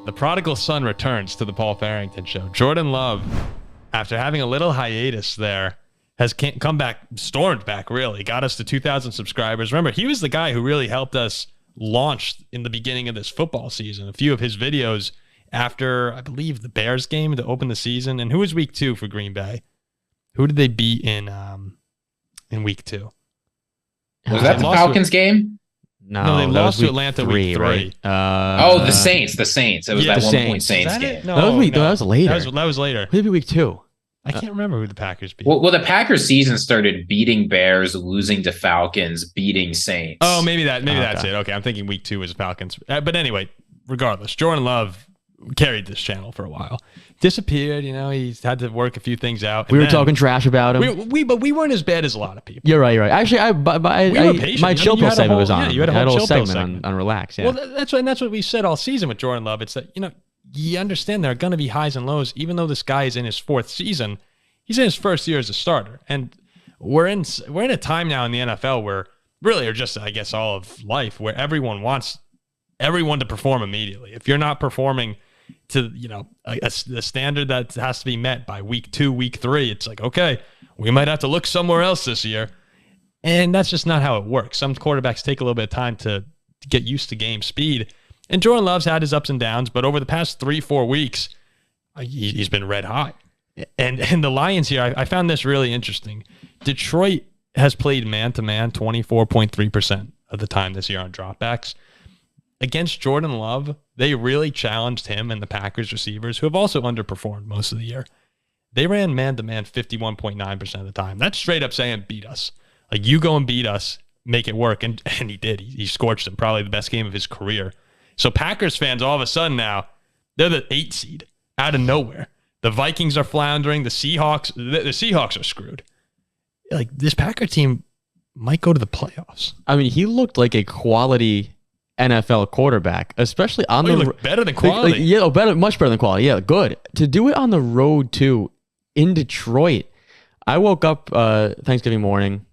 The prodigal son returns to the Paul Farrington show. Jordan Love, after having a little hiatus there, has come back, stormed back, really. Got us to 2,000 subscribers. Remember, he was the guy who really helped us launch in the beginning of this football season. A few of his videos after, I believe, the Bears game to open the season. And who was week 2 for Green Bay? Who did they beat in week 2? Was that the Falcons game? No, they lost to Atlanta week 3. Right? The Saints. It was that 1-point Saints game. No, that was later. That was later. Maybe week 2. I can't remember who the Packers beat. Well, the Packers season started beating Bears, losing to Falcons, beating Saints. Oh, maybe that's it. Okay, I'm thinking week 2 was Falcons. But anyway, regardless, Jordan Love carried this channel for a while. Disappeared, he's had to work a few things out. We were talking trash about him. But we weren't as bad as a lot of people. You're right. Actually, my chill pill segment was on. Yeah, you had a whole segment on relax. Yeah. Well, that's what we said all season with Jordan Love. It's that, you understand there are going to be highs and lows, even though this guy is in his 4th season. He's in his 1st year as a starter. And we're in a time now in the NFL where really, or just, I guess, all of life, where everyone wants everyone to perform immediately. If you're not performing to, the standard that has to be met by week 2, week 3, it's like, okay, we might have to look somewhere else this year. And that's just not how it works. Some quarterbacks take a little bit of time to get used to game speed. And Jordan Love's had his ups and downs, but over the past 3-4 weeks, he's been red hot. And the Lions here, I found this really interesting. Detroit has played man-to-man 24.3% of the time this year on dropbacks. Against Jordan Love, they really challenged him and the Packers receivers, who have also underperformed most of the year. They ran man-to-man 51.9% of the time. That's straight up saying beat us. Like, you go and beat us, make it work. And he did. He scorched them, probably the best game of his career. So Packers fans, all of a sudden now, they're the 8 seed out of nowhere. The Vikings are floundering. The Seahawks are screwed. Like, this Packer team might go to the playoffs. I mean, he looked like a quality NFL quarterback, especially on he looked better than quality. Much better than quality. Yeah, good. To do it on the road too, in Detroit. I woke up Thanksgiving morning,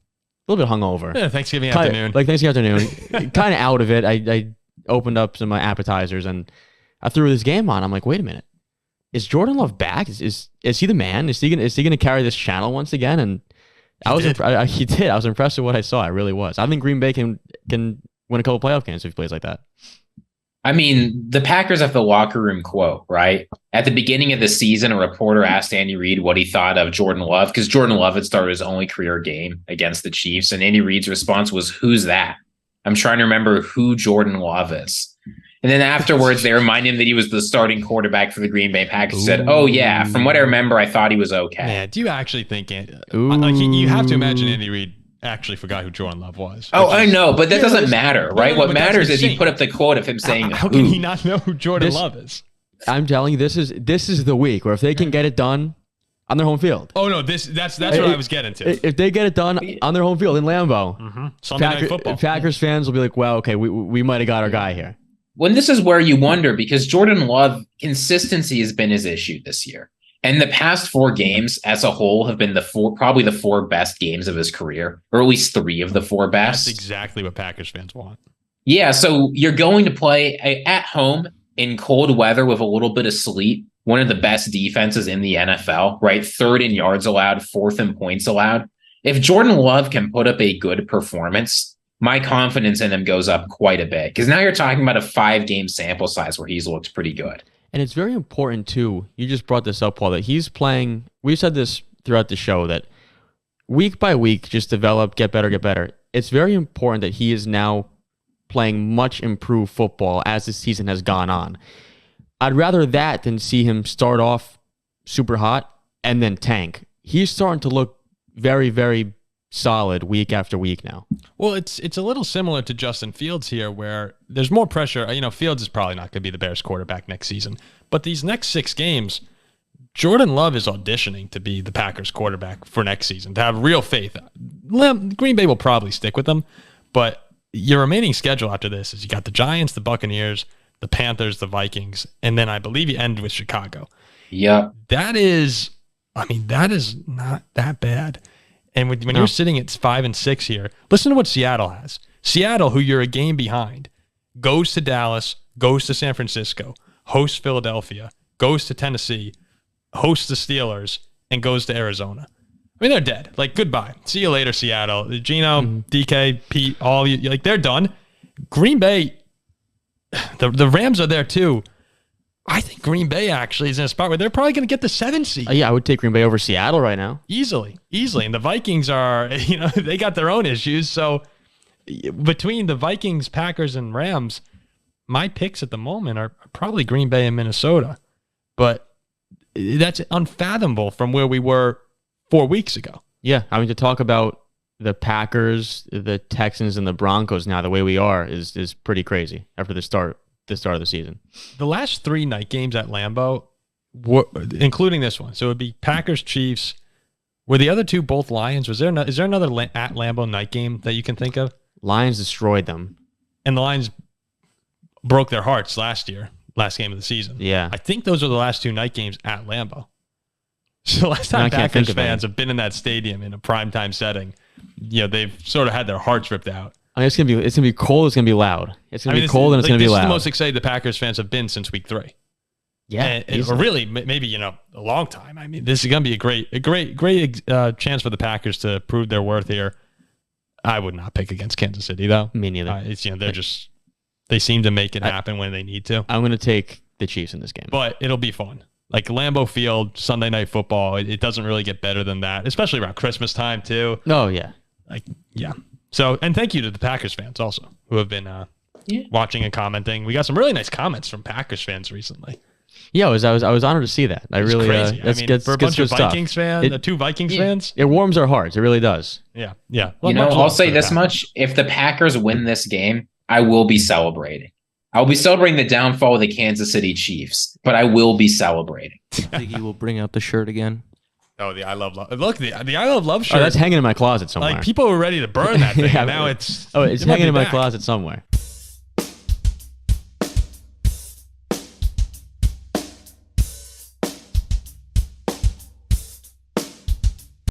a little bit hungover. Yeah, Thanksgiving afternoon. Kind of out of it. I opened up some of my appetizers and I threw this game on. I'm like, wait a minute. Is Jordan Love back? Is he the man? Is he gonna carry this channel once again? And he did. I was impressed with what I saw. I really was. I think Green Bay can win a couple playoff games if he plays like that. I mean, the Packers have the locker room quote, right? At the beginning of the season, a reporter asked Andy Reid what he thought of Jordan Love, because Jordan Love had started his only career game against the Chiefs, and Andy Reid's response was, "Who's that?" I'm trying to remember who Jordan Love is. And then afterwards, they remind him that he was the starting quarterback for the Green Bay Packers. He said, "Oh yeah, from what I remember, I thought he was okay." Man, do you actually think you have to imagine Andy Reid actually forgot who Jordan Love was? Oh, I know, but that doesn't matter, right? What matters is he put up the quote of him saying, "How can he not know who Jordan Love is?" I'm telling you, this is the week where if they can get it done on their home field. Oh no, that's what I was getting to. If they get it done on their home field in Lambeau, Sunday Night Football, Packers fans will be like, "Well, okay, we might have got our guy here." When this is where you wonder, because Jordan Love, consistency has been his issue this year. And the past 4 games as a whole have been probably the 4 best games of his career, or at least 3 of the 4 best. That's exactly what Packers fans want. Yeah, so you're going to play at home in cold weather with a little bit of sleet, one of the best defenses in the NFL, right? 3rd in yards allowed, 4th in points allowed. If Jordan Love can put up a good performance, my confidence in him goes up quite a bit, because now you're talking about a 5-game sample size where he's looked pretty good. And it's very important, too. You just brought this up, Paul, that he's playing. We've said this throughout the show, that week by week, just develop, get better, get better. It's very important that he is now playing much improved football as the season has gone on. I'd rather that than see him start off super hot and then tank. He's starting to look very, very solid week after week now. Well, it's a little similar to Justin Fields here, where there's more pressure. Fields is probably not going to be the Bears quarterback next season, but these next 6 games, Jordan Love is auditioning to be the Packers quarterback for next season, to have real faith. Green Bay will probably stick with them, but your remaining schedule after this is you got the Giants, the Buccaneers, the Panthers, the Vikings, and then I believe you end with Chicago. Yeah. That is not that bad. And when you're sitting at 5 and 6 here, listen to what Seattle has. Seattle, who you're a game behind, goes to Dallas, goes to San Francisco, hosts Philadelphia, goes to Tennessee, hosts the Steelers, and goes to Arizona. I mean, they're dead. Like, goodbye. See you later, Seattle. Gino, DK, Pete, all you, like, they're done. Green Bay, the Rams are there too. I think Green Bay actually is in a spot where they're probably going to get the 7 seed. Yeah, I would take Green Bay over Seattle right now. Easily. And the Vikings are, they got their own issues. So between the Vikings, Packers, and Rams, my picks at the moment are probably Green Bay and Minnesota. But that's unfathomable from where we were 4 weeks ago. Yeah, I mean, to talk about the Packers, the Texans, and the Broncos now the way we are is pretty crazy after the start of the season. The last 3 night games at Lambeau, including this one, so it would be Packers, Chiefs. Were the other 2 both Lions? Is there another at Lambeau night game that you can think of? Lions destroyed them. And the Lions broke their hearts last game of the season. Yeah. I think those are the last 2 night games at Lambeau. So the last time Packers fans have been in that stadium in a primetime setting, they've sort of had their hearts ripped out. I mean, it's gonna be cold. It's gonna be loud. It's gonna be cold and it's gonna be loud. This is the most excited the Packers fans have been since week 3. Yeah, or really maybe a long time. I mean, this is gonna be a great chance for the Packers to prove their worth here. I would not pick against Kansas City though. Me neither. They seem to make it happen when they need to. I'm gonna take the Chiefs in this game, but it'll be fun. Like Lambeau Field, Sunday Night Football. It doesn't really get better than that, especially around Christmas time too. Oh yeah. So, and thank you to the Packers fans also who have been watching and commenting. We got some really nice comments from Packers fans recently. Yeah, I was honored to see that. I really crazy. For a bunch of Vikings fans, 2 Vikings fans, it warms our hearts. It really does. Yeah. I'll say this much: if the Packers win this game, I will be celebrating. I'll be celebrating the downfall of the Kansas City Chiefs, but I will be celebrating. Ziggy will bring out the shirt again. Oh, the I Love Love. Look, the I Love Love shirt. Oh, that's hanging in my closet somewhere. Like, people were ready to burn that thing, and now it's hanging in my closet somewhere.